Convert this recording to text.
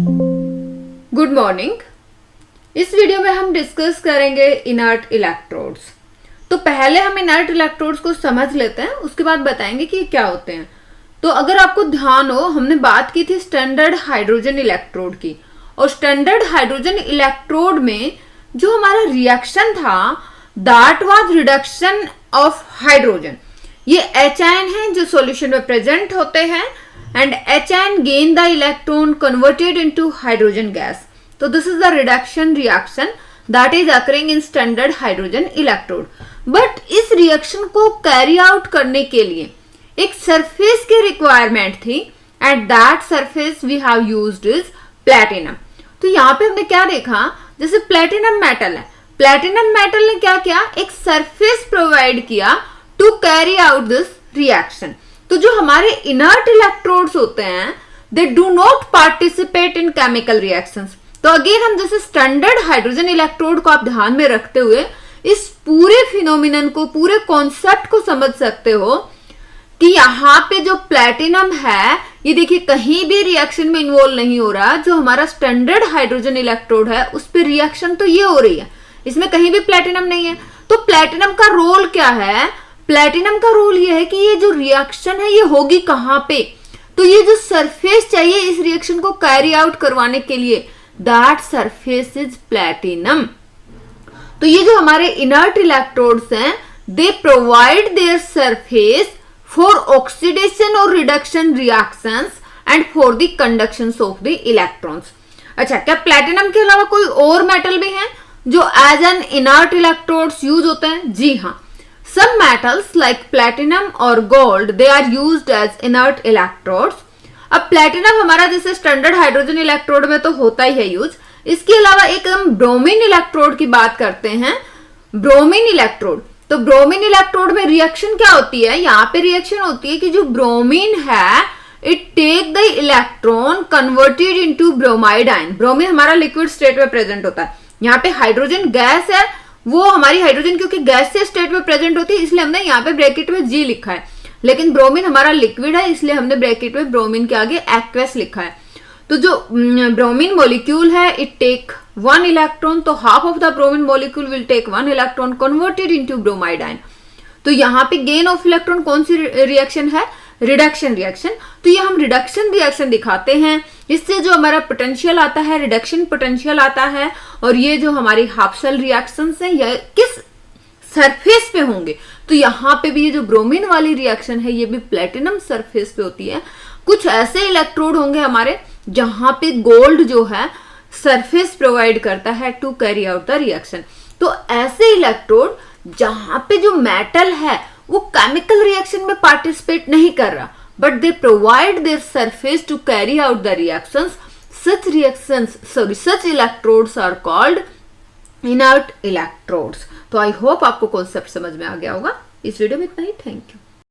Good morning. इस video में हम डिस्कस करेंगे इनर्ट इलेक्ट्रोड्स। तो पहले हम इनर्ट इलेक्ट्रोड्स को समझ लेते हैं, उसके बाद बताएंगे कि ये क्या होते हैं। तो अगर आपको ध्यान हो, हमने बात की थी स्टैंडर्ड हाइड्रोजन इलेक्ट्रोड की, और स्टैंडर्ड हाइड्रोजन इलेक्ट्रोड में जो हमारा रिएक्शन था that was reduction of hydrogen. ये HN है जो सॉल्यूशन में प्रेजेंट होते हैं, and HN gain the electron converted into hydrogen gas. तो this is the reduction reaction that is occurring in standard hydrogen electrode. But इस reaction को carry out करने के लिए एक सरफेस की रिक्वायरमेंट थी, and that surface we have used is platinum. तो यहाँ पे हमने क्या देखा, जैसे प्लैटिनम मेटल है, प्लैटिनम मेटल ने क्या किया, एक सरफेस प्रोवाइड किया to carry out this reaction. तो जो हमारे इनर्ट इलेक्ट्रोड्स होते हैं they do not participate in chemical reactions. तो अगेन हम जैसे स्टैंडर्ड हाइड्रोजन इलेक्ट्रोड को आप ध्यान में रखते हुए इस पूरे फिनोमिनन को, पूरे कॉन्सेप्ट को समझ सकते हो कि यहाँ पे जो प्लैटिनम है ये देखिए कहीं भी रिएक्शन में इन्वॉल्व नहीं हो रहा। जो हमारा स्टैंडर्ड हाइड्रोजन इलेक्ट्रोड है उस पर रिएक्शन तो ये हो रही है, इसमें कहीं भी प्लैटिनम नहीं है। तो प्लैटिनम का रोल क्या है, प्लैटिनम का रोल ये है कि ये जो रिएक्शन है ये होगी कहां पे, तो ये जो सरफेस चाहिए इस रिएक्शन को कैरी आउट करवाने के लिए, दैट सरफेस इज प्लैटिनम। तो ये जो हमारे इनर्ट इलेक्ट्रोड्स हैं they provide their surface for oxidation और reduction reactions and for the conduction of the electrons. अच्छा, क्या प्लैटिनम के अलावा कोई और मेटल भी है जो as an inert electrodes use होते हैं? जी हाँ, some metals like platinum और gold they are used as inert electrodes। अब प्लेटिनम हमारा जैसे स्टैंडर्ड हाइड्रोजन इलेक्ट्रोड में तो होता ही है यूज, इसके अलावा एक हम ब्रोमीन इलेक्ट्रोड की बात करते हैं, ब्रोमीन इलेक्ट्रोड। तो ब्रोमीन इलेक्ट्रोड में रिएक्शन क्या होती है, यहाँ पे रिएक्शन होती है कि जो ब्रोमीन है it take the electron converted into bromide ion. Bromine हमारा लिक्विड स्टेट में प्रेजेंट होता है, यहाँ पे हाइड्रोजन गैस है, वो हमारी हाइड्रोजन क्योंकि गैस से स्टेट में प्रेजेंट होती है इसलिए हमने यहाँ पे ब्रैकेट में G लिखा है, लेकिन ब्रोमीन हमारा लिक्विड है इसलिए हमने ब्रैकेट में ब्रोमीन के आगे एक्वस लिखा है। तो जो ब्रोमीन मॉलिक्यूल है इट टेक 1 इलेक्ट्रॉन, तो half of the bromine molecule will take 1 electron converted into bromide ion. तो यहाँ पे गेन ऑफ इलेक्ट्रॉन कौन सी रिएक्शन है, रिडक्शन रिएक्शन। तो ये हम रिडक्शन रिएक्शन दिखाते हैं, इससे जो हमारा पोटेंशियल आता है रिडक्शन पोटेंशियल आता है, और ये जो हमारी हाफ सेल रिएक्शंस हैं ये किस सरफेस पे होंगे। तो यहाँ पे भी ये जो ब्रोमीन वाली रिएक्शन है ये भी प्लैटिनम सरफेस पे होती है। कुछ ऐसे इलेक्ट्रोड होंगे हमारे जहां पे गोल्ड जो है सरफेस प्रोवाइड करता है to carry out the reaction. तो ऐसे इलेक्ट्रोड जहां पे जो मेटल है वो केमिकल रिएक्शन में पार्टिसिपेट नहीं कर रहा, but they provide their surface to carry out the reactions, such electrodes are called inert electrodes। तो आई होप आपको कॉन्सेप्ट समझ में आ गया होगा। इस वीडियो में इतना ही, थैंक यू।